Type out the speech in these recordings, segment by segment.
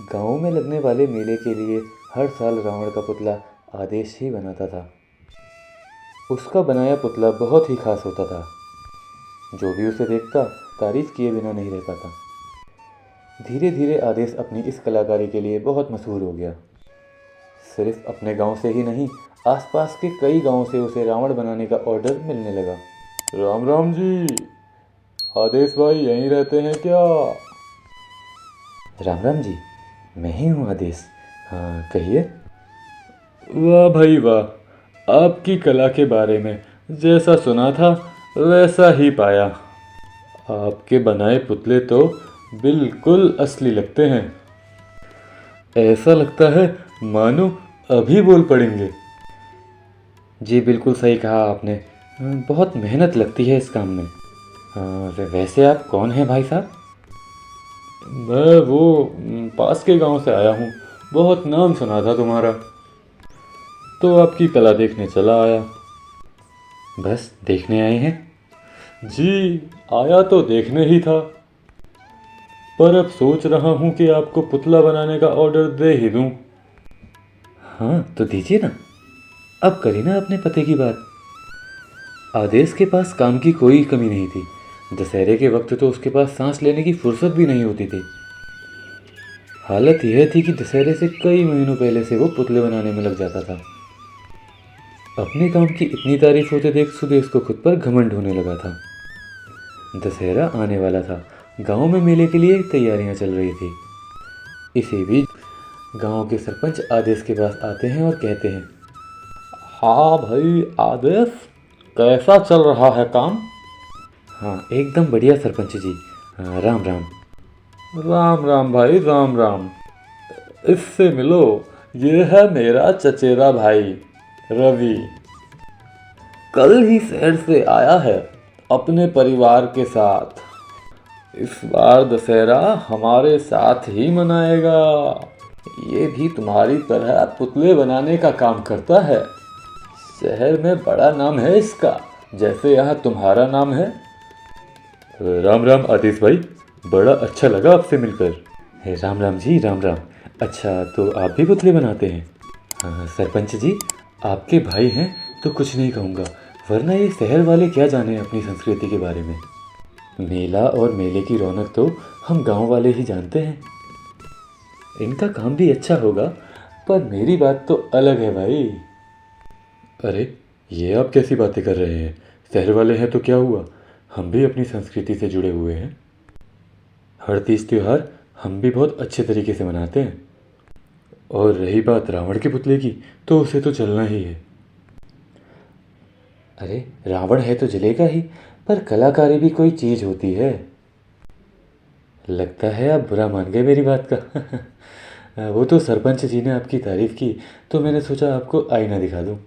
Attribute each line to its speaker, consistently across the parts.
Speaker 1: गांव में लगने वाले मेले के लिए हर साल रावण का पुतला आदेश ही बनाता था। उसका बनाया पुतला बहुत ही खास होता था। जो भी उसे देखता तारीफ किए बिना नहीं रह पाता। धीरे धीरे आदेश अपनी इस कलाकारी के लिए बहुत मशहूर हो गया। सिर्फ अपने गांव से ही नहीं, आसपास के कई गांवों से उसे रावण बनाने का ऑर्डर मिलने लगा। राम राम जी, आदेश भाई यहीं रहते हैं क्या? राम राम जी, मैं ही हूँ आदेश। हाँ कहिए। वाह भाई वाह, आपकी कला के बारे में जैसा सुना था वैसा ही पाया। आपके बनाए पुतले तो बिल्कुल असली लगते हैं। ऐसा लगता है मानो अभी बोल पड़ेंगे। जी बिल्कुल सही कहा आपने। बहुत मेहनत लगती है इस काम में। वैसे आप कौन हैं भाई साहब? मैं वो पास के गांव से आया हूँ। बहुत नाम सुना था तुम्हारा, तो आपकी कला देखने चला आया। बस देखने आए हैं? जी, आया तो देखने ही था, पर अब सोच रहा हूँ कि आपको पुतला बनाने का ऑर्डर दे ही दूँ। हाँ तो दीजिए ना। अब करी ना अपने पते की बात। आदेश के पास काम की कोई कमी नहीं थी। दशहरे के वक्त तो उसके पास सांस लेने की फुर्सत भी नहीं होती थी। हालत यह थी कि दशहरे से कई महीनों पहले से वो पुतले बनाने में लग जाता था। अपने काम की इतनी तारीफ होते देख सुदेश को खुद पर घमंड होने लगा था। दशहरा आने वाला था। गांव में मेले के लिए तैयारियां चल रही थी। इसी बीच गांव के सरपंच आदेश के पास आते हैं और कहते हैं, हाँ भाई आदेश, कैसा चल रहा है काम? हाँ एकदम बढ़िया सरपंच जी। हाँ, राम राम। राम राम भाई राम राम। इससे मिलो, ये है मेरा चचेरा भाई रवि। कल ही शहर से आया है अपने परिवार के साथ। इस बार दशहरा हमारे साथ ही मनाएगा। ये भी तुम्हारी तरह पुतले बनाने का काम करता है। शहर में बड़ा नाम है इसका, जैसे यहाँ तुम्हारा नाम है। राम राम आदेश भाई, बड़ा अच्छा लगा आपसे मिलकर। राम राम जी राम राम। अच्छा तो आप भी पुतले बनाते हैं? हाँ सरपंच जी, आपके भाई हैं तो कुछ नहीं कहूँगा, वरना ये शहर वाले क्या जाने अपनी संस्कृति के बारे में। मेला और मेले की रौनक तो हम गांव वाले ही जानते हैं। इनका काम भी अच्छा होगा, पर मेरी बात तो अलग है भाई। अरे ये आप कैसी बातें कर रहे हैं? शहर वाले हैं तो क्या हुआ, हम भी अपनी संस्कृति से जुड़े हुए हैं। हर तीज त्योहार हम भी बहुत अच्छे तरीके से मनाते हैं। और रही बात रावण के पुतले की, तो उसे तो चलना ही है। अरे रावण है तो जलेगा ही, पर कलाकारी भी कोई चीज़ होती है। लगता है आप बुरा मान गए मेरी बात का। वो तो सरपंच जी ने आपकी तारीफ़ की तो मैंने सोचा आपको आईना दिखा दूँ।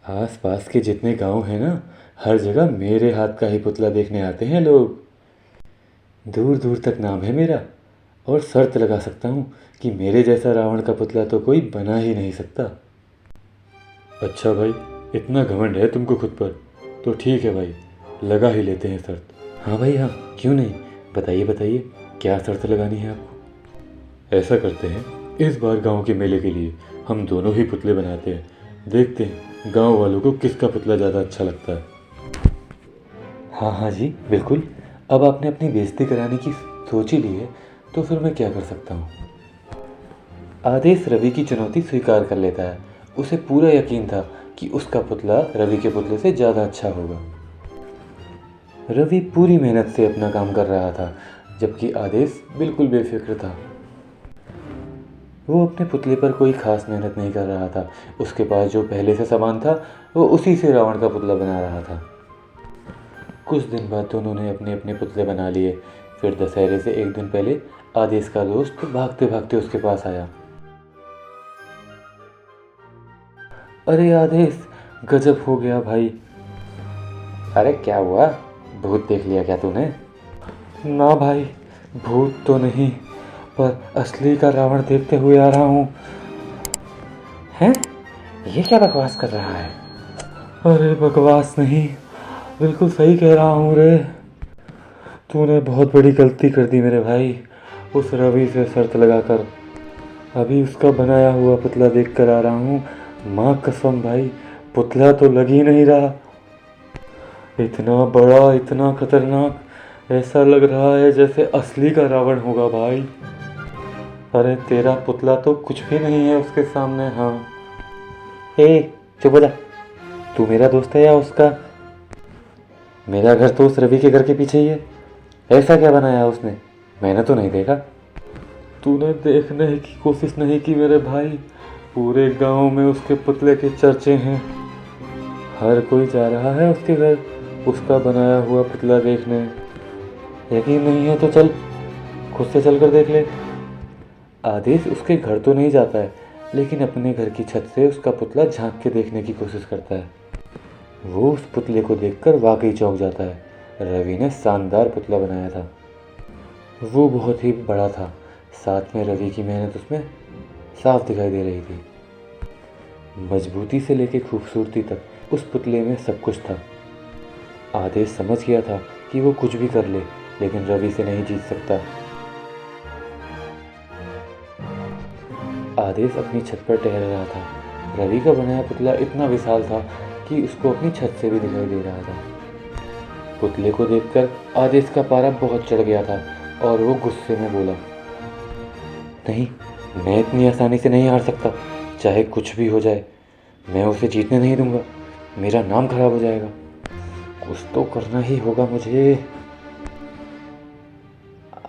Speaker 1: आस पास के जितने गांव हैं ना, हर जगह मेरे हाथ का ही पुतला देखने आते हैं लोग। दूर दूर तक नाम है मेरा, और शर्त लगा सकता हूँ कि मेरे जैसा रावण का पुतला तो कोई बना ही नहीं सकता। अच्छा भाई, इतना घमंड है तुमको खुद पर, तो ठीक है भाई, लगा ही लेते हैं शर्त। हाँ भाई हाँ, क्यों नहीं, बताइए बताइए, क्या शर्त लगानी है आपको? ऐसा करते हैं, इस बार गांव के मेले के लिए हम दोनों ही पुतले बनाते हैं। देखते हैं गांव वालों को किसका पुतला ज़्यादा अच्छा लगता है। हाँ हाँ जी बिल्कुल। अब आपने अपनी बेइज्जती कराने की सोच ही ली है, तो फिर मैं क्या कर सकता हूँ। आदेश रवि की चुनौती स्वीकार कर लेता है। उसे पूरा यकीन था कि उसका पुतला रवि के पुतले से ज़्यादा अच्छा होगा। रवि पूरी मेहनत से अपना काम कर रहा था, जबकि आदेश बिल्कुल बेफिक्र था। वो अपने पुतले पर कोई खास मेहनत नहीं कर रहा था। उसके पास जो पहले से सामान था वो उसी से रावण का पुतला बना रहा था। कुछ दिन बाद दोनों ने अपने अपने पुतले बना लिए। फिर दशहरे से एक दिन पहले आदेश का दोस्त भागते भागते उसके पास आया। अरे आदेश, गजब हो गया भाई। अरे क्या हुआ, भूत देख लिया क्या तूने? ना भाई, भूत तो नहीं, पर असली का रावण देखते हुए आ रहा हूँ। हैं? ये क्या बकवास कर रहा है? अरे बकवास नहीं, बिल्कुल सही कह रहा हूँ रे। तूने बहुत बड़ी गलती कर दी मेरे भाई। उस रवि से शर्त लगाकर अभी उसका बनाया हुआ पुतला देख कर आ रहा हूँ। माँ कसम भाई, पुतला तो लग ही नहीं रहा। इतना बड़ा, इतना खतरनाक, ऐसा लग रहा है जैसे असली का रावण होगा भाई। अरे तेरा पुतला तो कुछ भी नहीं है उसके सामने। हाँ, ए चुप हो जा। तू मेरा दोस्त है या उसका? मेरा घर तो उस रवि के घर के पीछे ही है। ऐसा क्या बनाया उसने? मैंने तो नहीं देखा। तूने देखने की कोशिश नहीं की मेरे भाई। पूरे गांव में उसके पुतले के चर्चे हैं। हर कोई जा रहा है उसके घर उसका बनाया हुआ पुतला देखने। यकीन नहीं है तो चल, खुद से चल कर देख ले। आदेश उसके घर तो नहीं जाता है, लेकिन अपने घर की छत से उसका पुतला झांक के देखने की कोशिश करता है। वो उस पुतले को देखकर वाकई चौंक जाता है। रवि ने शानदार पुतला बनाया था। वो बहुत ही बड़ा था, साथ में रवि की मेहनत उसमें साफ दिखाई दे रही थी। मजबूती से लेकर खूबसूरती तक उस पुतले में सब कुछ था। आदेश समझ गया था कि वो कुछ भी कर ले, लेकिन रवि से नहीं जीत सकता। आदेश अपनी छत पर टहल रहा था। रवि का बनाया पुतला इतना विशाल था कि उसको अपनी छत से भी दिखाई दे रहा था। पुतले को देखकर आदेश का पारा बहुत चढ़ गया था और वो गुस्से में बोला, नहीं, मैं इतनी आसानी से नहीं हार सकता। चाहे कुछ भी हो जाए, मैं उसे जीतने नहीं दूंगा। मेरा नाम खराब हो जाएगा। कुछ तो करना ही होगा मुझे।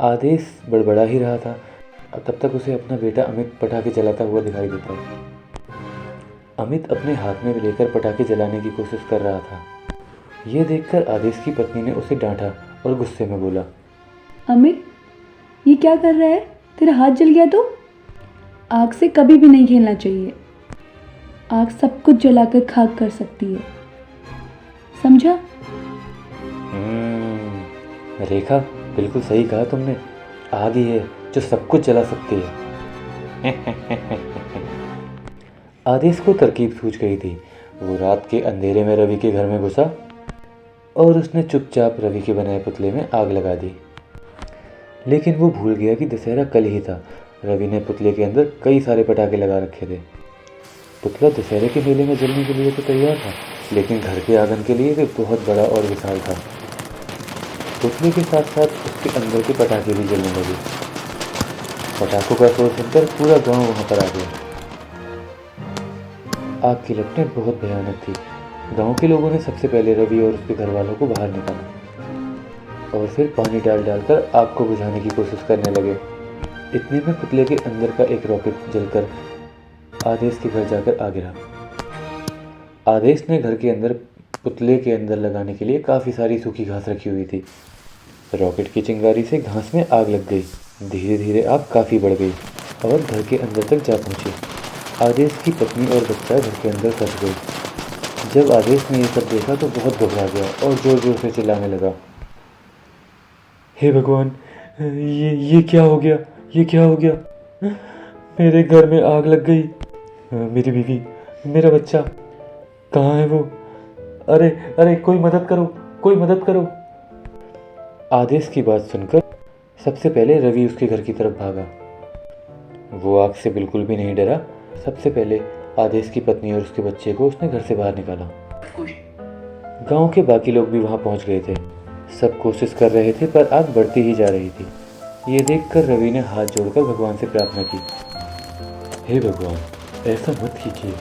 Speaker 1: आदेश बड़बड़ा ही रहा था। तब तक उसे अपना बेटा अमित पटाखे जलाता हुआ दिखाई देता है। अमित अपने हाथ में लेकर पटाखे जलाने की कोशिश कर रहा था। ये देखकर आदेश की पत्नी ने उसे डांटा और गुस्से में बोला,
Speaker 2: अमित, ये क्या कर रहा है? तेरा हाथ जल गया तो? आग से कभी भी नहीं खेलना चाहिए। आग सब कुछ जलाकर खाक कर सकती है, समझा?
Speaker 1: रेखा, बिल्कुल सही कहा तुमने। आग ही है जो सब कुछ जला सकती है। आदेश को तरकीब सूझ गई थी। वो रात के अंधेरे में रवि के घर में घुसा और उसने चुपचाप रवि के बनाए पुतले में आग लगा दी। लेकिन वो भूल गया कि दशहरा कल ही था। रवि ने पुतले के अंदर कई सारे पटाखे लगा रखे थे। पुतला दशहरे के मेले में जलने के लिए तो तैयार था, लेकिन घर के आंगन के लिए भी बहुत बड़ा और विशाल था। पुतले के साथ साथ उसके अंदर के पटाखे भी जलने लगे। पटाखों का शोर सुनकर पूरा गांव वहां पर आ गया। आग की लपटें बहुत भयानक थी। गांव के लोगों ने सबसे पहले रवि और उसके घर वालों को बाहर निकाला और फिर पानी डाल डालकर आग को बुझाने की कोशिश करने लगे। इतने में पुतले के अंदर का एक रॉकेट जलकर आदेश के घर जाकर आ गिरा। आदेश ने घर के अंदर पुतले के अंदर लगाने के लिए काफ़ी सारी सूखी घास रखी हुई थी। रॉकेट की चिंगारी से घास में आग लग गई। धीरे धीरे आग काफ़ी बढ़ गई और घर के अंदर तक जा पहुंची। आदेश की पत्नी और बच्चा घर के अंदर फंस गए। जब आदेश ने ये सब देखा तो बहुत घबरा गया और जोर जोर से चिल्लाने लगा, हे भगवान, ये क्या हो गया? ये क्या हो गया? मेरे घर में आग लग गई। मेरी बीवी, मेरा बच्चा, कहाँ है वो? अरे अरे, कोई मदद करो, कोई मदद करो। आदेश की बात सुनकर सबसे पहले रवि उसके घर की तरफ भागा। वो आग से बिल्कुल भी नहीं डरा। सबसे पहले आदेश की पत्नी और उसके बच्चे को उसने घर से बाहर निकाला। गांव के बाकी लोग भी वहां पहुंच गए थे। सब कोशिश कर रहे थे पर आग बढ़ती ही जा रही थी। ये देखकर रवि ने हाथ जोड़कर भगवान से प्रार्थना की, हे भगवान, ऐसा मत कीजिए।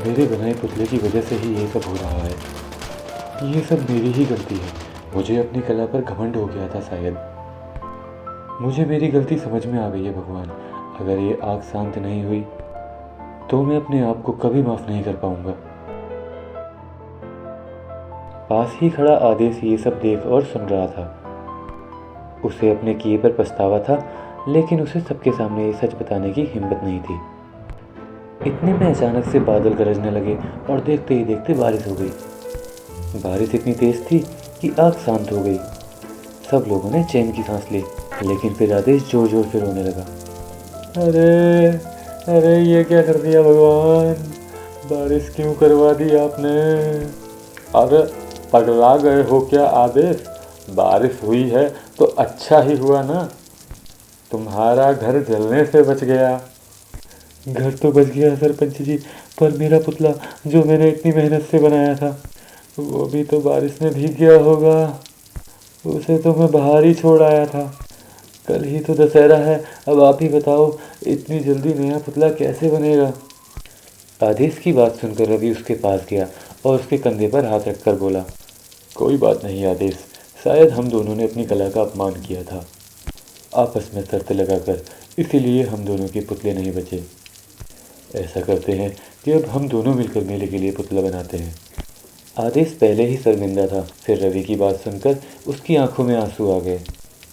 Speaker 1: मेरे बनाए पुतले की वजह से ही ये सब हो रहा है। ये सब मेरी ही गलती है। मुझे अपनी कला पर घमंड हो गया था शायद। मुझे मेरी गलती समझ में आ गई है भगवान। अगर ये आग शांत नहीं हुई तो मैं अपने आप को कभी माफ़ नहीं कर पाऊंगा। पास ही खड़ा आदेश ये सब देख और सुन रहा था। उसे अपने किए पर पछतावा था, लेकिन उसे सबके सामने ये सच बताने की हिम्मत नहीं थी। इतने में अचानक से बादल गरजने लगे और देखते ही देखते बारिश हो गई। बारिश इतनी तेज थी कि आग शांत हो गई। सब लोगों ने चैन की सांस ली, लेकिन फिर आदेश जोर जोर से रोने लगा। अरे अरे, ये क्या कर दिया भगवान? बारिश क्यों करवा दी आपने? अरे पगला गए हो क्या आदेश? बारिश हुई है तो अच्छा ही हुआ ना। तुम्हारा घर जलने से बच गया। घर तो बच गया सरपंच जी, पर मेरा पुतला जो मैंने इतनी मेहनत से बनाया था वो भी तो बारिश में भीग गया होगा। उसे तो मैं बाहर ही छोड़ आया था। कल ही तो दशहरा है, अब आप ही बताओ इतनी जल्दी नया पुतला कैसे बनेगा। आदेश की बात सुनकर रवि उसके पास गया और उसके कंधे पर हाथ रखकर बोला, कोई बात नहीं आदेश, शायद हम दोनों ने अपनी कला का अपमान किया था आपस में शर्त लगाकर, इसीलिए हम दोनों के पुतले नहीं बचे। ऐसा करते हैं कि अब हम दोनों मिलकर मेले के लिए पुतला बनाते हैं। आदेश पहले ही शर्मिंदा था, फिर रवि की बात सुनकर उसकी आंखों में आंसू आ गए।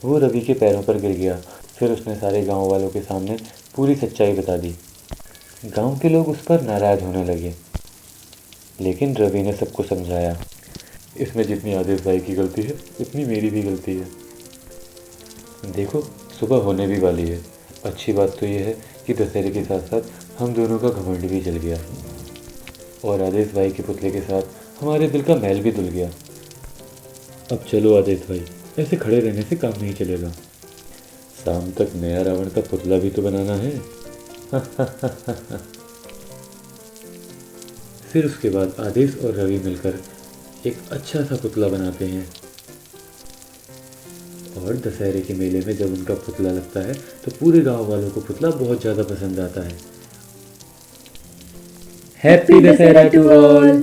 Speaker 1: वो रवि के पैरों पर गिर गया। फिर उसने सारे गांव वालों के सामने पूरी सच्चाई बता दी। गांव के लोग उस पर नाराज़ होने लगे, लेकिन रवि ने सबको समझाया, इसमें जितनी आदेश भाई की गलती है उतनी मेरी भी गलती है। देखो सुबह होने भी वाली है। अच्छी बात तो यह है कि दशहरे के साथ साथ हम दोनों का घमंड भी जल गया और आदेश भाई के पुतले के साथ हमारे दिल का मैल भी धुल गया। अब चलो आदेश भाई, ऐसे खड़े रहने से काम नहीं चलेगा। शाम तक नया रावण का पुतला भी तो बनाना है। फिर उसके बाद आदेश और रवि मिलकर एक अच्छा सा पुतला बनाते हैं और दशहरे के मेले में जब उनका पुतला लगता है तो पूरे गांव वालों को पुतला बहुत ज़्यादा पसंद आता है। Happy Dussehra to all.